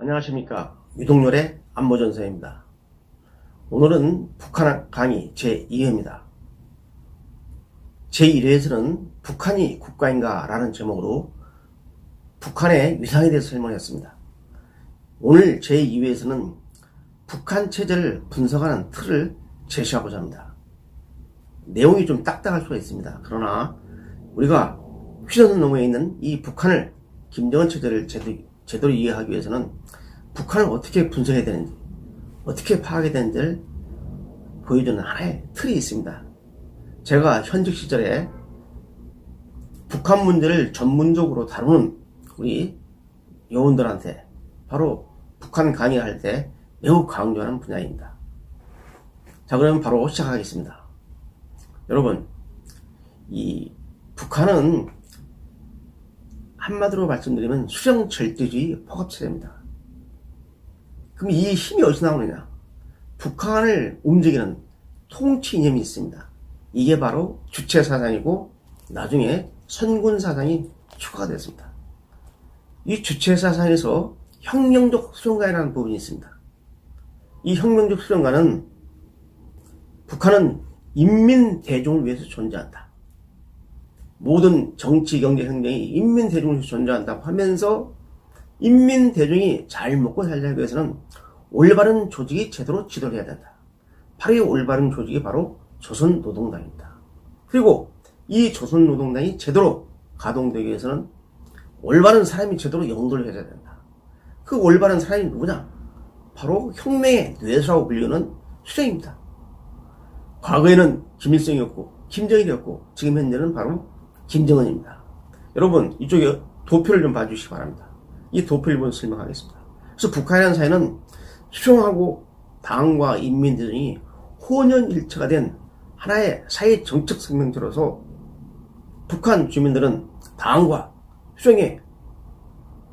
안녕하십니까. 유동열의 안보전서입니다. 오늘은 북한 강의 제2회입니다. 제1회에서는 북한이 국가인가 라는 제목으로 북한의 위상에 대해서 설명했습니다. 오늘 제2회에서는 북한 체제를 분석하는 틀을 제시하고자 합니다. 내용이 좀 딱딱할 수가 있습니다. 그러나 우리가 휘저는 너머에 있는 이 북한을, 김정은 체제를 제대로 이해하기 위해서는 북한을 어떻게 분석해야 되는지, 어떻게 파악해야 되는지를 보여주는 하나의 틀이 있습니다. 제가 현직 시절에 북한 문제를 전문적으로 다루는 우리 요원들한테 바로 북한 강의할 때 매우 강조하는 분야입니다. 자, 그러면 바로 시작하겠습니다. 여러분, 이 북한은 한마디로 말씀드리면 수령 절대주의 포갑체제입니다. 그럼 이 힘이 어디서 나오느냐? 북한을 움직이는 통치 이념이 있습니다. 이게 바로 주체사상이고 나중에 선군사상이 추가가 됐습니다. 이 주체사상에서 혁명적 수령가라는 부분이 있습니다. 이 혁명적 수령가는 북한은 인민대중을 위해서 존재한다. 모든 정치, 경제, 행정이 인민대중을 위해서 존재한다고 하면서 인민대중이 잘 먹고 살려기 위해서는 올바른 조직이 제대로 지도를 해야 된다. 바로 이 올바른 조직이 바로 조선노동당입니다. 그리고 이 조선노동당이 제대로 가동되기 위해서는 올바른 사람이 제대로 영도를 해야 된다. 그 올바른 사람이 누구냐? 바로 혁명의 뇌수라고 불리는 수령입니다. 과거에는 김일성이었고 김정일이었고 지금 현재는 바로 김정은입니다. 여러분, 이쪽에 도표를 좀 봐주시기 바랍니다. 이 도표를 보면서 설명하겠습니다. 그래서 북한이라는 사회는 수령하고 당과 인민대중이 혼연일체가 된 하나의 사회 정책 생명체로서 북한 주민들은 당과 수령의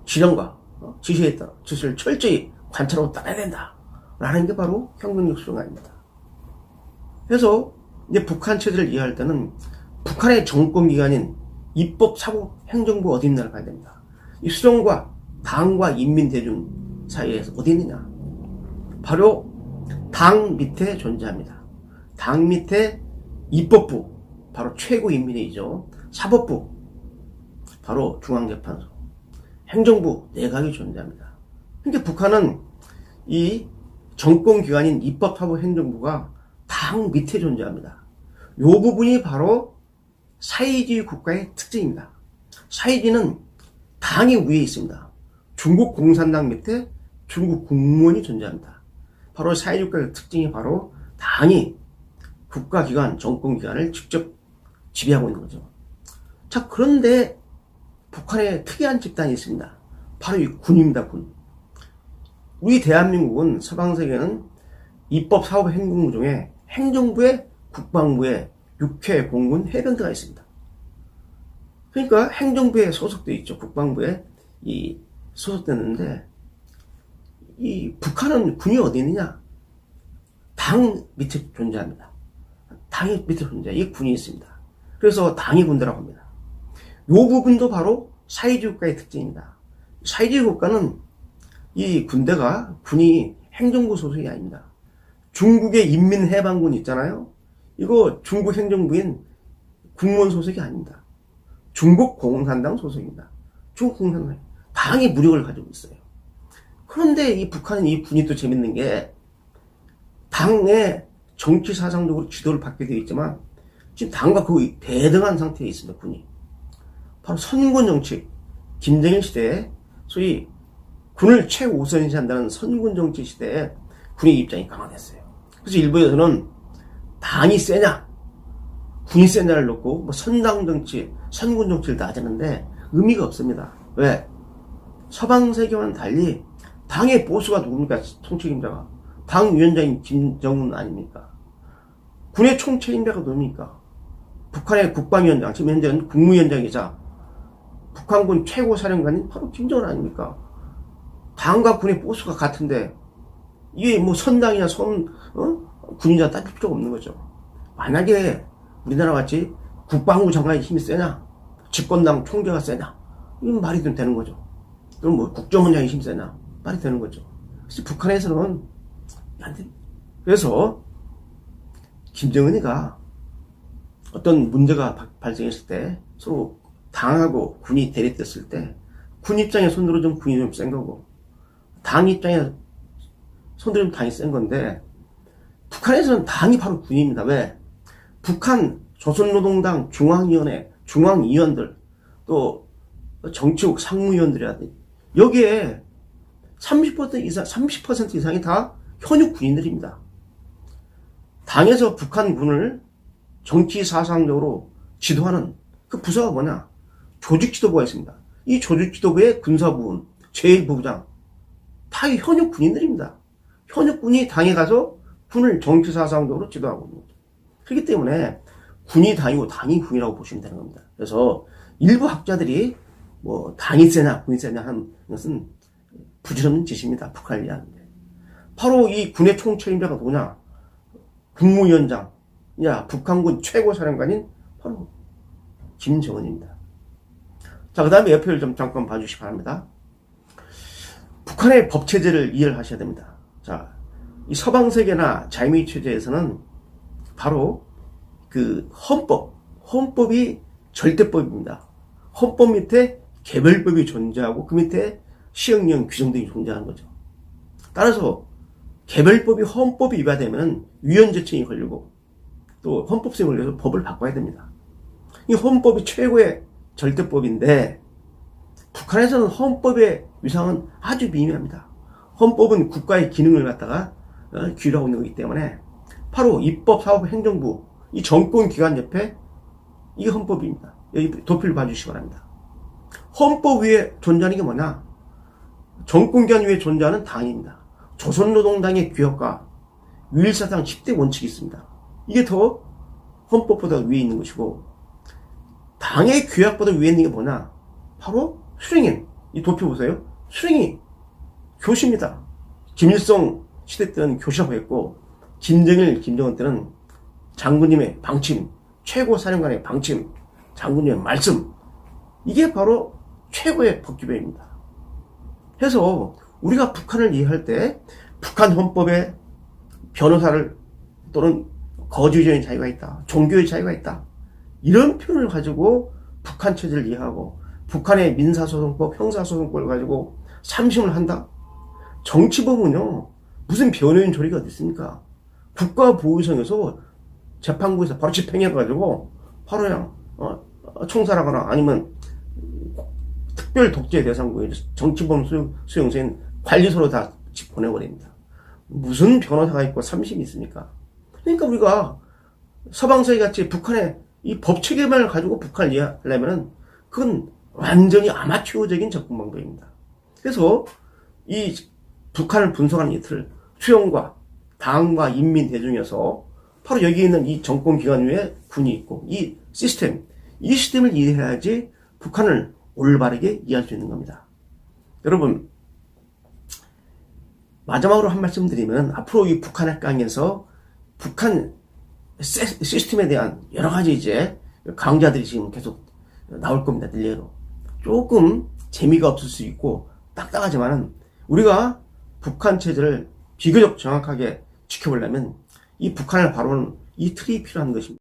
지령과 지시에 따라 지시를 철저히 관찰하고 따라야 된다 라는 게 바로 혁명적 수령가입니다. 그래서 이제 북한 체제를 이해할 때는 북한의 정권기관인 입법, 사법, 행정부 어디 있나를 봐야 됩니다. 이 수령과 당과 인민대중 사이에서 어디 있느냐? 바로 당 밑에 존재합니다. 당 밑에 입법부, 바로 최고인민회의죠. 사법부, 바로 중앙재판소, 행정부, 내각이 존재합니다. 그러니까 북한은 이 정권기관인 입법, 사법, 행정부가 당 밑에 존재합니다. 이 부분이 바로 사회주의 국가의 특징입니다. 사회주의는 당이 위에 있습니다. 중국 공산당 밑에 중국 국무원이 존재합니다. 바로 사회주의 국가의 특징이 바로 당이 국가기관, 정권기관을 직접 지배하고 있는 거죠. 자, 그런데 북한에 특이한 집단이 있습니다. 바로 이 군입니다, 군. 우리 대한민국은 서방세계는 입법, 사법, 행정부 중에 행정부에, 국방부에, 육해, 공군, 해병대가 있습니다. 그러니까 행정부에 소속되어 있죠. 국방부에 소속됐는데 이 북한은 군이 어디 있느냐? 당 밑에 존재합니다. 당이 밑에 존재. 이 군이 있습니다. 그래서 당이 군대라고 합니다. 이 부분도 바로 사회주의 국가의 특징입니다. 사회주의 국가는 이 군대가 군이 행정부 소속이 아닙니다. 중국의 인민해방군 있잖아요. 이거 중국 행정부인 국무원 소속이 아닙니다. 중국 공산당 소속입니다. 중국 공산당 당이 무력을 가지고 있어요. 그런데 이 북한은 이 군이 또 재밌는 게 당의 정치 사상적으로 지도를 받게 되어 있지만 지금 당과 거의 대등한 상태에 있습니다. 군이 바로 선군 정치, 김정일 시대에 소위 군을 최우선시한다는 선군 정치 시대에 군의 입장이 강화됐어요. 그래서 일부에서는 당이 세냐, 군이 세냐를 놓고 뭐 선당 정치, 선군 정치를 따지는데 의미가 없습니다. 왜? 서방 세계와는 달리 당의 보수가 누굽니까? 총책임자가 당 위원장인 김정은 아닙니까? 군의 총책임자가 누굽니까? 북한의 국방위원장, 지금 현재는 국무위원장이자 북한군 최고사령관인 바로 김정은 아닙니까? 당과 군의 보수가 같은데 이게 뭐 선당이냐 군이냐 따질 필요가 없는 거죠. 만약에 우리나라 같이 국방부 장관의 힘이 세냐, 집권당 총재가 세냐, 이건 말이 좀 되는 거죠. 그럼 뭐 국정원장의 힘이 세냐, 말이 되는 거죠. 그래서 북한에서는 안 됩니다. 그래서 김정은이가 어떤 문제가 발생했을 때 서로 당하고 군이 대립됐을 때 군 입장에 손들어 좀 군이 좀 센 거고 당 입장에 손들으면 당이 센 건데 북한에서는 당이 바로 군입니다. 왜? 북한 조선노동당 중앙위원회 중앙위원들 또 정치국 상무위원들이라든지 여기에 30% 이상이 다 현역 군인들입니다. 당에서 북한군을 정치 사상적으로 지도하는 그 부서가 뭐냐? 조직지도부가 있습니다. 이 조직지도부의 군사부원, 제1부부장 다 현역 군인들입니다. 현역군이 당에 가서 군을 정치 사상적으로 지도하고 있는 거죠. 그렇기 때문에 군이 당이고 당이 군이라고 보시면 되는 겁니다. 그래서 일부 학자들이 뭐 당이 세냐 군이 세냐 하는 것은 부질없는 짓입니다. 북한을 이해하는데. 바로 이 군의 총책임자가 누구냐? 국무위원장, 북한군 최고사령관인 바로 김정은입니다. 자, 그 다음에 옆을 좀 잠깐 봐주시기 바랍니다. 북한의 법체제를 이해를 하셔야 됩니다. 자, 이 서방세계나 자유민주 체제에서는 바로 그 헌법이 절대법입니다. 헌법 밑에 개별법이 존재하고 그 밑에 시행령 규정 등이 존재하는 거죠. 따라서 개별법이 헌법이 위반되면 위헌재청이 걸리고 또 헌법성에 걸려서 법을 바꿔야 됩니다. 이 헌법이 최고의 절대법인데 북한에서는 헌법의 위상은 아주 미미합니다. 헌법은 국가의 기능을 갖다가 규율하고 있는 거기 때문에 바로 입법, 사법, 행정부 이 정권기관 옆에 이게 헌법입니다. 여기 도표를 봐주시기 바랍니다. 헌법 위에 존재하는 게 뭐냐? 정권기관 위에 존재하는 당입니다. 조선노동당의 규혁과 유일사상 10대 원칙이 있습니다. 이게 더 헌법보다 위에 있는 것이고 당의 규약보다 위에 있는 게 뭐냐? 바로 수령인. 이 도표 보세요. 수령이 교시입니다. 김일성 시대 때는 교시라고 했고 김정일, 김정은 때는 장군님의 방침, 최고사령관의 방침, 장군님의 말씀 이게 바로 최고의 법규범입니다. 그래서 우리가 북한을 이해할 때 북한 헌법에 변호사를 또는 거주의적인 자유가 있다. 종교의 자유가 있다. 이런 표현을 가지고 북한 체제를 이해하고 북한의 민사소송법, 형사소송법을 가지고 삼심을 한다. 정치법은요. 무슨 변호인 조리가 어디 있습니까? 국가보위성에서 재판부에서 바로 집행해가지고 바로 그냥 총살하거나 아니면 특별 독재 대상국에 정치범 수용소인 관리소로 다 보내버립니다. 무슨 변호사가 있고 삼심이 있습니까? 그러니까 우리가 서방세계 같이 북한의 이 법체계만을 가지고 북한을 이해하려면은 그건 완전히 아마추어적인 접근 방법입니다. 그래서 이 북한을 분석하는 이 틀, 수용과 당과 인민 대중에서 바로 여기 있는 이 정권기관 위에 군이 있고 이 시스템을 이해해야지 북한을 올바르게 이해할 수 있는 겁니다. 여러분, 마지막으로 한 말씀 드리면 앞으로 이 북한의 강에서 북한 시스템에 대한 여러 가지 이제 강좌들이 지금 계속 나올 겁니다. 일례로. 조금 재미가 없을 수 있고 딱딱하지만은 우리가 북한 체제를 비교적 정확하게 지켜보려면 이 북한을 바로는 이 틀이 필요한 것입니다.